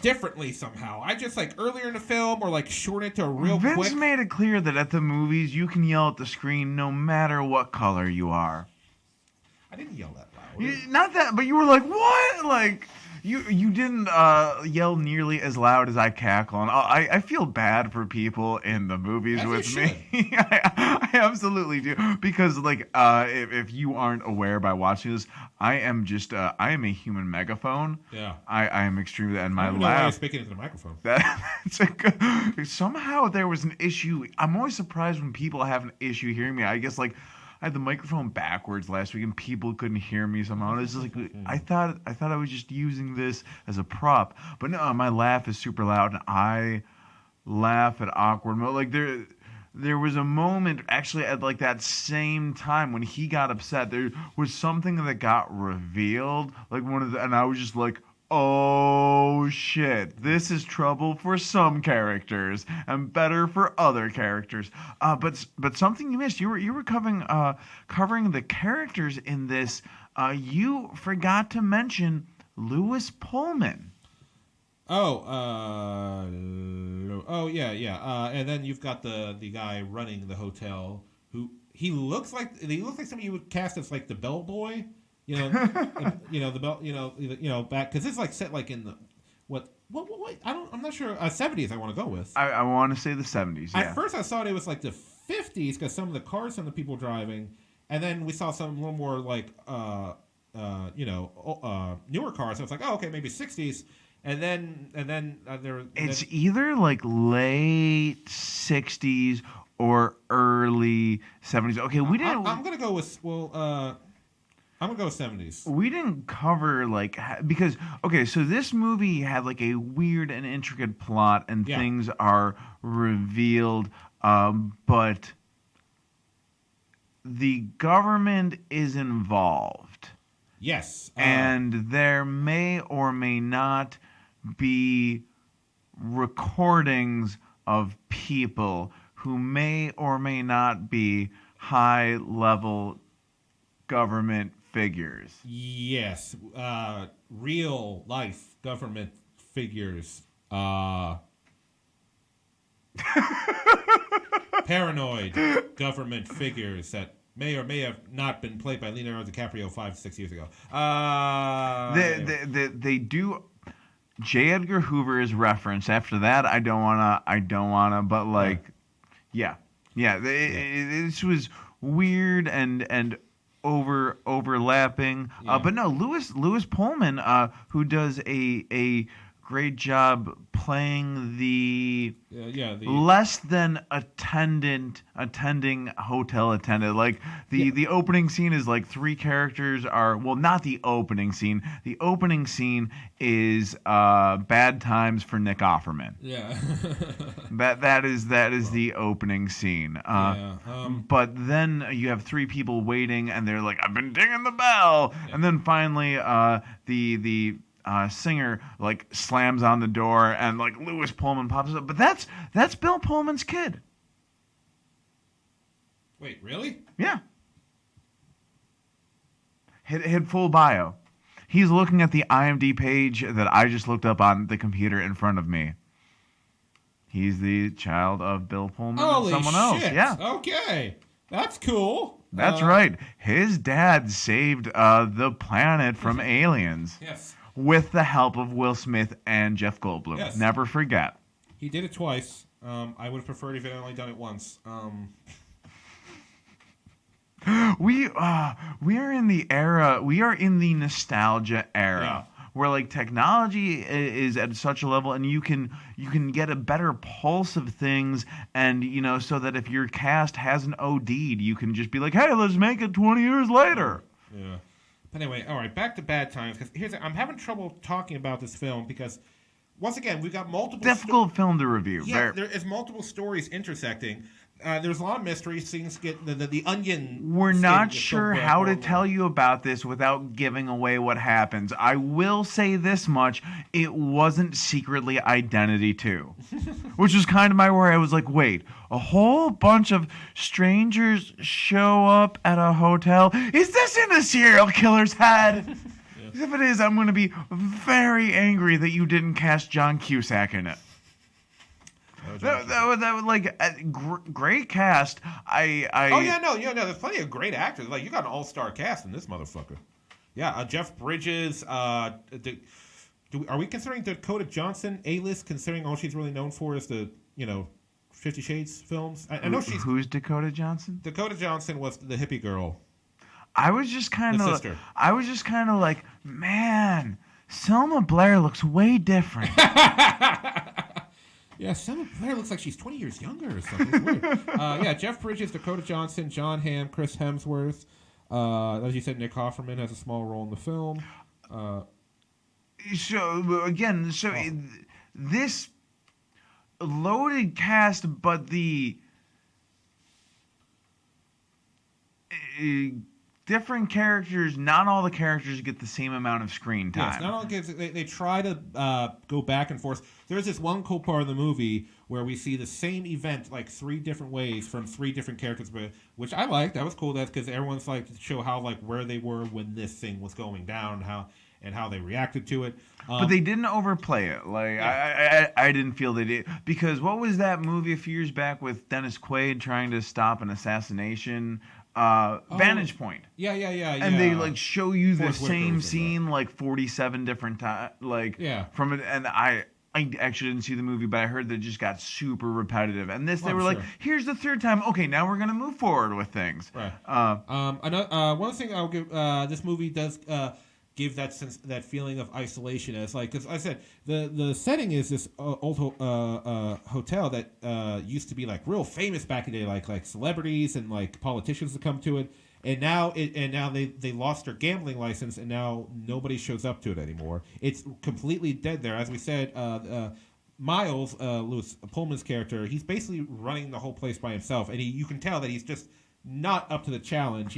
differently somehow. I just like earlier in the film or like shorten it to a real quick. Vince made it clear that at the movies you can yell at the screen no matter what color you are. I didn't yell that loud. Not that, but you were like, what? Like, you didn't yell nearly as loud as I cackle. And I feel bad for people in the movies with me. I absolutely do. Because, like, if you aren't aware by watching this, I am a human megaphone. Yeah. I am extremely, and my I don't know why you're laugh. speaking into the microphone. Somehow there was an issue. I'm always surprised when people have an issue hearing me. I guess, like, I had the microphone backwards last week and people couldn't hear me somehow. It's like I thought I was just using this as a prop, but no, my laugh is super loud and I laugh at awkward moments. Like there was a moment actually at like that same time when he got upset. There was something that got revealed, like and I was just like, oh shit, this is trouble for some characters and better for other characters. But something you missed, you were covering the characters in this. You forgot to mention Lewis Pullman. Oh yeah. And then you've got the guy running the hotel who he looks like somebody you would cast as like the bellboy. The bell, back because it's like set like in the what I'm not sure 70s I want to go with. I want to say the 70s. Yeah. At first I thought it was like the 50s because some of the cars, some of the people driving, and then we saw some little more like newer cars. So it's like, oh, okay, maybe 60s, and then it's either like late 60s or early 70s. Okay, we didn't. I'm gonna go with I'm gonna go with 70s. We didn't cover like because okay, so this movie had like a weird and intricate plot, and things are revealed, but the government is involved. Yes, and there may or may not be recordings of people who may or may not be high-level government figures. Yes, real life government figures. Paranoid government figures that may or may have not been played by Leonardo DiCaprio 5-6 years ago. They do. J. Edgar Hoover is referenced. After that, I don't wanna. But like, yeah. This was weird and overlapping. But no, Lewis Pullman, who does a great job playing the less than attending hotel attendant. Like the opening scene is like three characters are not the opening scene. The opening scene is Bad Times for Nick Offerman. Yeah. that is the opening scene. But then you have three people waiting and they're like, I've been dinging the bell. Yeah. And then finally the singer like slams on the door and like Lewis Pullman pops up, but that's Bill Pullman's kid. Wait, really? Yeah. Hit full bio. He's looking at the IMDb page that I just looked up on the computer in front of me. He's the child of Bill Pullman and someone else. Yeah. Okay, that's cool. That's right. His dad saved the planet from aliens. Yes. With the help of Will Smith and Jeff Goldblum. Yes. Never forget. He did it twice. I would have preferred if he had only done it once. We are in the nostalgia era where like technology is at such a level, and you can get a better pulse of things, and so that if your cast hasn't OD'd, you can just be like, hey, let's make it 20 years later. Yeah. But anyway, all right, back to Bad Times. Because I'm having trouble talking about this film because, once again, we've got multiple... Difficult film to review. Yeah, there is multiple stories intersecting. There's a lot of mysteries. Things get... The onion... We're not sure how to tell you about this without giving away what happens. I will say this much. It wasn't secretly Identity 2. Which was kind of where I was like, wait, a whole bunch of strangers show up at a hotel? Is this in a serial killer's head? Yeah. If it is, I'm going to be very angry that you didn't cast John Cusack in it. That was like great cast. Oh yeah, no. There's plenty of great actors. Like, you got an all-star cast in this motherfucker. Yeah, Jeff Bridges. Are we considering Dakota Johnson A-list? Considering all she's really known for is the 50 Shades films. I know she's... Who's Dakota Johnson? Dakota Johnson was the hippie girl. I was just kind of like, man, Selma Blair looks way different. Yeah, Selma Blair looks like she's 20 years younger or something. It's weird. Yeah, Jeff Bridges, Dakota Johnson, John Hamm, Chris Hemsworth. As you said, Nick Offerman has a small role in the film. This loaded cast, but the different characters, not all the characters get the same amount of screen time. Yes, not all kids. They try to go back and forth. There's this one cool part of the movie where we see the same event like 3 different ways from 3 different characters, which I liked. That was cool. That's because everyone's like to show how where they were when this thing was going down, how they reacted to it. But they didn't overplay it. Like, yeah. I didn't feel they did. Because what was that movie a few years back with Dennis Quaid trying to stop an assassination? Vantage Point. Yeah. And they show you the same scene 47 different times. From it, and I actually didn't see the movie, but I heard that it just got super repetitive. And they were here's the 3rd time. Okay, now we're gonna move forward with things. Right. One thing I'll give. This movie does give that sense, that feeling of isolation, as because I said the setting is this old hotel that used to be real famous back in the day, like celebrities and politicians would come to it, and now they lost their gambling license, and now nobody shows up to it anymore. It's completely dead there. As we said, Miles, Louis Pullman's character, he's basically running the whole place by himself, and you can tell that he's just not up to the challenge.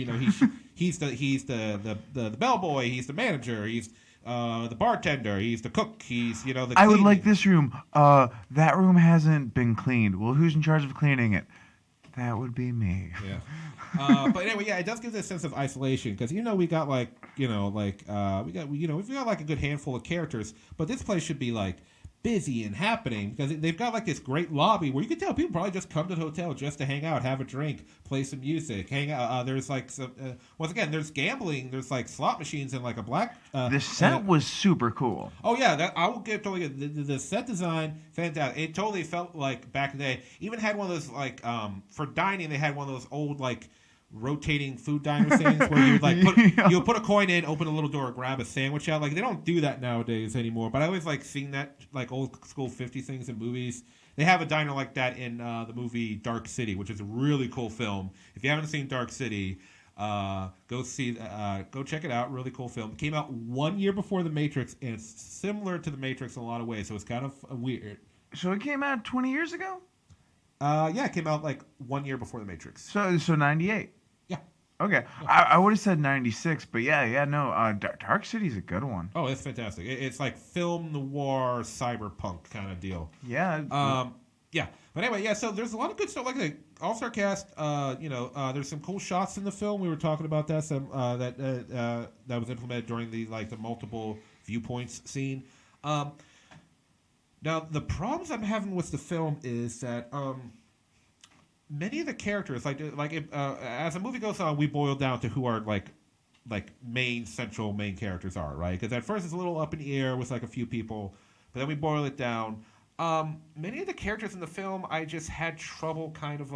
He's the bellboy, he's the manager, he's the bartender, he's the cook, he's the cleaning. I would like this room. That room hasn't been cleaned. Well, who's in charge of cleaning it? That would be me. Yeah. But anyway, yeah, it does give this sense of isolation because we got we've got a good handful of characters, but this place should be busy and happening because they've got this great lobby where you can tell people probably just come to the hotel just to hang out, have a drink, play some music, hang out. There's once again, there's gambling, there's slot machines and a black. The set was super cool. Oh yeah, that I will give totally good. The set design, fantastic. It totally felt like back in the day. Even had one of those for dining, they had one of those old rotating food diner things where you put a coin in, open a little door, grab a sandwich out. They don't do that nowadays anymore. But I always seeing that old school 50s things in movies. They have a diner like that in the movie Dark City, which is a really cool film. If you haven't seen Dark City, go check it out. Really cool film. It came out 1 year before The Matrix, and it's similar to The Matrix in a lot of ways. So it's kind of weird. So it came out 20 years ago? Yeah, it came out 1 year before The Matrix. So 98. Okay, yeah. I would have said 96, but no, Dark City's a good one. Oh, it's fantastic. It's film noir, cyberpunk kind of deal. Yeah. Yeah. But anyway, so there's a lot of good stuff. The all-star cast, there's some cool shots in the film. We were talking about that. Some that was implemented during the multiple viewpoints scene. Now, the problems I'm having with the film is that many of the characters, as the movie goes on, we boil down to who our main characters are, right? Because at first it's a little up in the air with a few people, but then we boil it down. Many of the characters in the film, I just had trouble kind of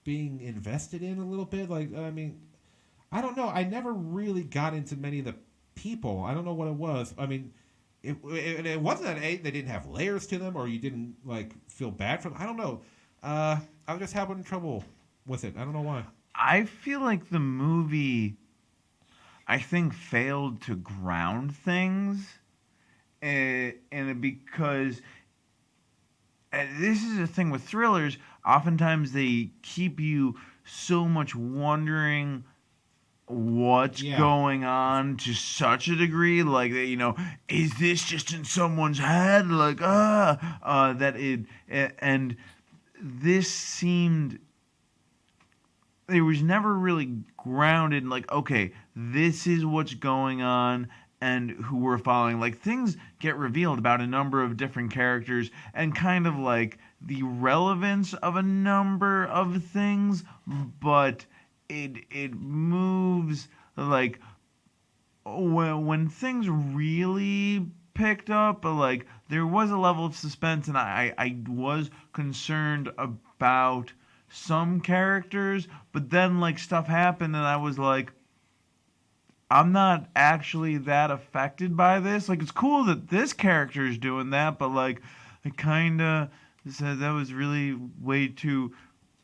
being invested in a little bit. I don't know. I never really got into many of the people. I don't know what it was. I mean, it wasn't that they didn't have layers to them, or you didn't feel bad for them. I don't know. I was just having trouble with it. I don't know why. I feel like the movie, I think, failed to ground things, and because this is the thing with thrillers. Oftentimes they keep you so much wondering what's going on to such a degree, like is this just in someone's head, like that it and this seemed, it was never really grounded in, like, okay, this is what's going on and who we're following. Like, things get revealed about a number of different characters and kind of like the relevance of a number of things, but it moves, like, when things really picked up, like, there was a level of suspense, and I was concerned about some characters, but then, like, stuff happened and I was like, I'm not actually that affected by this. Like, it's cool that this character is doing that, but, like, I kind of said that was really way too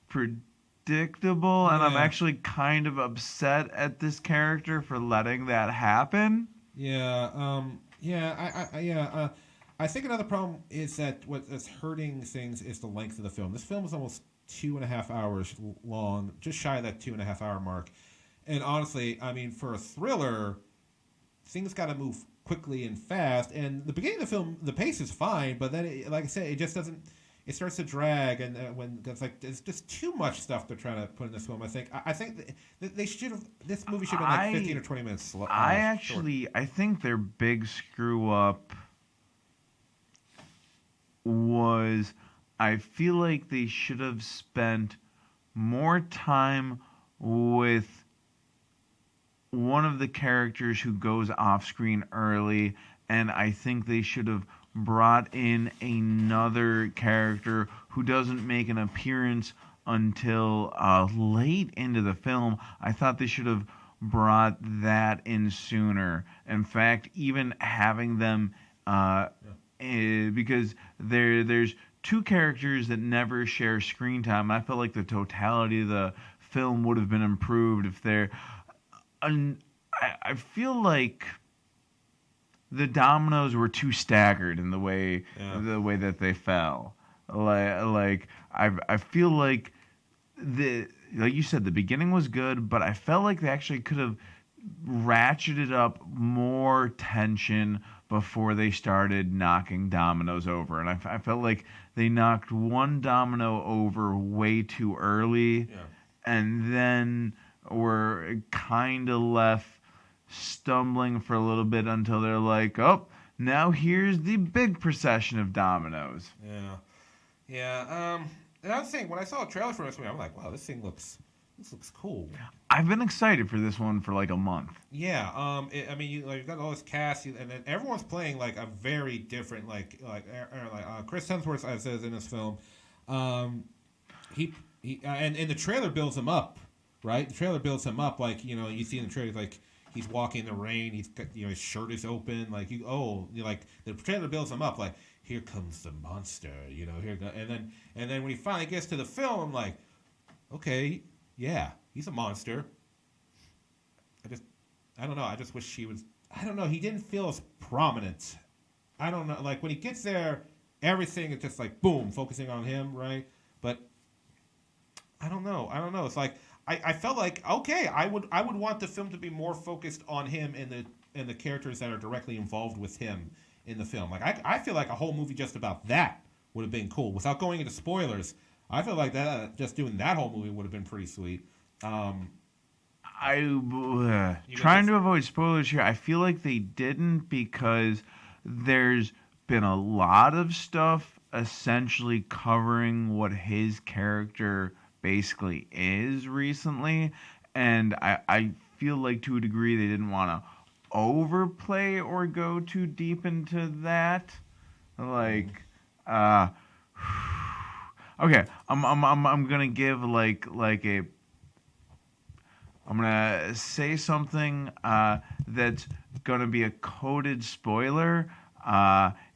predictable, and I'm actually kind of upset at this character for letting that happen. I think another problem is that what's hurting things is the length of the film. This film is almost 2.5 hours long, just shy of that 2.5 hour mark. And honestly, I mean, for a thriller, things got to move quickly and fast. And the beginning of the film, the pace is fine, but then, like I said, it just doesn't. It starts to drag, and when it's like there's just too much stuff they're trying to put in this film. I think they should have. This movie should have been like 15 or 20 minutes slow. I think their big screw up was, I feel like they should have spent more time with one of the characters who goes off screen early, and I think they should have brought in another character who doesn't make an appearance until late into the film. I thought they should have brought that in sooner. In fact, even having them because there's two characters that never share screen time. I felt like the totality of the film would have been improved if they're. I feel like the dominoes were too staggered in the way that they fell. Like I feel like like you said, the beginning was good, but I felt like they actually could have ratcheted up more tension before they started knocking dominoes over. And I felt like they knocked one domino over way too early, and then were kind of left stumbling for a little bit until they're like, oh, now here's the big procession of dominoes. Another thing, when I saw a trailer for this movie, I'm like, wow, this looks cool. I've been excited for this one for like a month. You've got all this cast, and then everyone's playing like a very different, like Chris Hemsworth, as says in this film. He and the trailer builds him up, right? The trailer builds him up, like, you see in the trailer, like, he's walking in the rain. He's got, his shirt is open. Like, the trailer builds him up. Like, here comes the monster. And then when he finally gets to the film, I'm like, okay, yeah, he's a monster. I don't know. I just wish he was. I don't know. He didn't feel as prominent. I don't know. Like, when he gets there, everything is just like boom, focusing on him, right? But I don't know. It's like. I felt like, okay, I would want the film to be more focused on him and the characters that are directly involved with him in the film. Like, I feel like a whole movie just about that would have been cool. Without going into spoilers, I feel like that just doing that whole movie would have been pretty sweet. Trying to avoid spoilers here, I feel like they didn't, because there's been a lot of stuff essentially covering what his character basically is recently, and I feel like to a degree they didn't want to overplay or go too deep into that. Like, okay, I'm gonna give like a. I'm gonna say something that's gonna be a coded spoiler.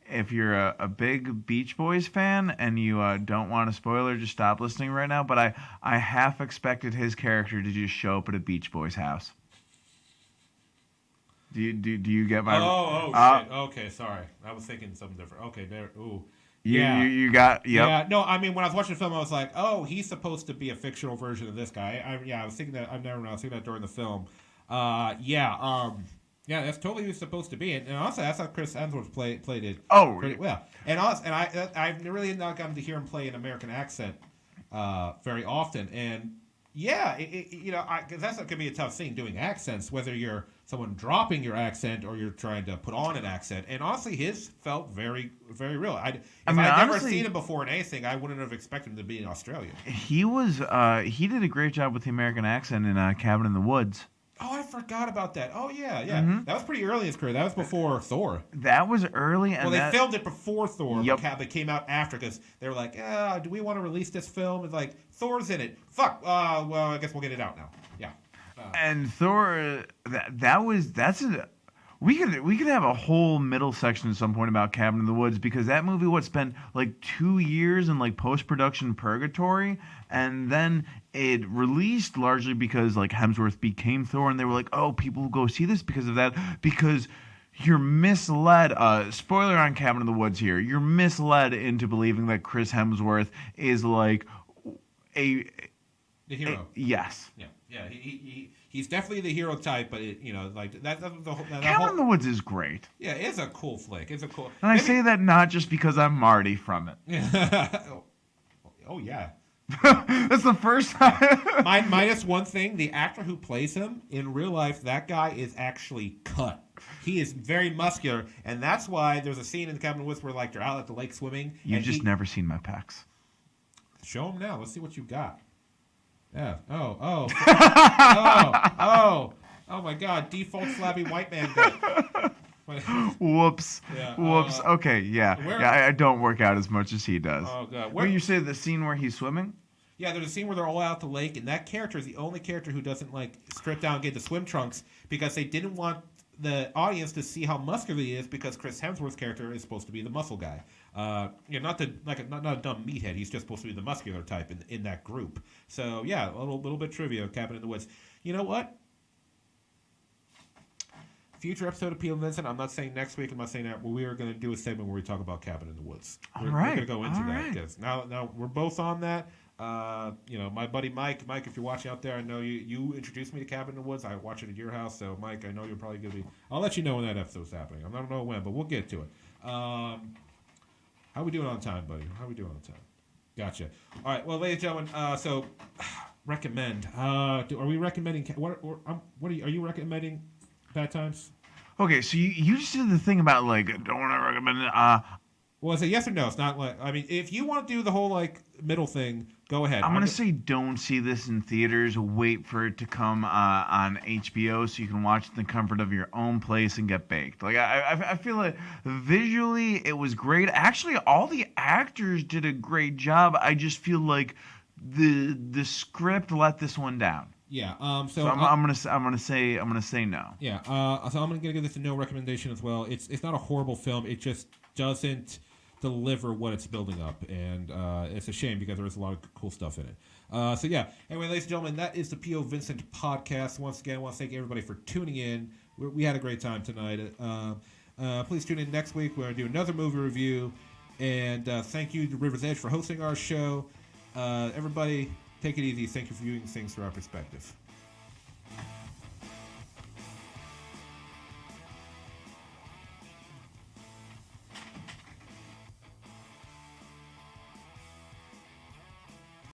If you're a big Beach Boys fan and you don't want a spoiler, just stop listening right now. But I half expected his character to just show up at a Beach Boys house. Do you get my? Shit. Okay, sorry. I was thinking something different. Okay, there. Ooh. You got. Yep. Yeah. No, I mean when I was watching the film, I was like, oh, he's supposed to be a fictional version of this guy. I was thinking that. I was thinking that during the film. Yeah, that's totally who he's supposed to be, and also that's how Chris Hemsworth played it. Pretty well. And I've really not gotten to hear him play an American accent very often, and yeah, because that could be a tough thing doing accents, whether you're someone dropping your accent or you're trying to put on an accent. And honestly, his felt very, very real. If I'd never seen him before in anything, I wouldn't have expected him to be an Australian. He did a great job with the American accent in Cabin in the Woods. Oh, I forgot about that. Oh, yeah. Mm-hmm. That was pretty early in his career. That was before Thor. That was early. And they filmed it before Thor, but it came out after because they were like, do we want to release this film? It's like, Thor's in it. Fuck. Well, I guess we'll get it out now. Yeah. And Thor, we could have a whole middle section at some point about Cabin in the Woods because that movie spent like 2 years in like post-production purgatory, and then it released largely because like Hemsworth became Thor, and they were like, oh, people will go see this because of that, because you're misled. Spoiler on Cabin in the Woods here. You're misled into believing that Chris Hemsworth is like the hero. Yes. Yeah. Yeah. He's definitely the hero type, but Cabin in the Woods is great. Yeah, it's a cool flick. It's a cool. And I say that not just because I'm Marty from it. Oh yeah. That's the first time. Minus one thing, the actor who plays him in real life, that guy is actually cut. He is very muscular, and that's why there's a scene in the Cabin in the Woods where like they're out at the lake swimming. You've just never seen my pecs. Show him now. Let's see what you got. Yeah. Oh my God! Default flabby white man gut. Whoops. Yeah, Whoops. Okay. Yeah. I don't work out as much as he does. Oh God. When you say the scene where he's swimming? Yeah, there's a scene where they're all out at the lake, and that character is the only character who doesn't like strip down and get the swim trunks because they didn't want the audience to see how muscular he is because Chris Hemsworth's character is supposed to be the muscle guy. Not a dumb meathead. He's just supposed to be the muscular type in that group. So yeah, a little bit trivia. Cabin in the Woods. You know what? Future episode of POVincent. I'm not saying next week. I'm not saying that. But we are going to do a segment where we talk about Cabin in the Woods. We're going to go into that because now we're both on that. My buddy Mike, if you're watching out there, I know you introduced me to Cabin in the Woods. I watch it at your house, so Mike, I know you're probably going to be. I'll let you know when that episode's happening. I don't know when, but we'll get to it. How we doing on time, buddy? How we doing on time? Gotcha. All right. Well, ladies and gentlemen, so recommend. Are we recommending? Are you recommending Bad Times? Okay, so you just did the thing about like don't want to recommend it. Well, is it yes or no? It's not like, I mean, if you want to do the whole like middle thing, go ahead. I'm gonna say don't see this in theaters. Wait for it to come on HBO so you can watch it in the comfort of your own place and get baked. Like I feel like visually it was great. Actually, all the actors did a great job. I just feel like the script let this one down. Yeah. So I'm gonna say no. Yeah. So I'm gonna give this a no recommendation as well. It's not a horrible film. It just doesn't deliver what it's building up, and it's a shame because there is a lot of cool stuff in it. So yeah. Anyway, ladies and gentlemen, that is the POVincent podcast. Once again, I want to thank everybody for tuning in. We had a great time tonight. Please tune in next week. We're gonna do another movie review, and thank you to River's Edge for hosting our show. Everybody, take it easy. Thank you for viewing things through our perspective.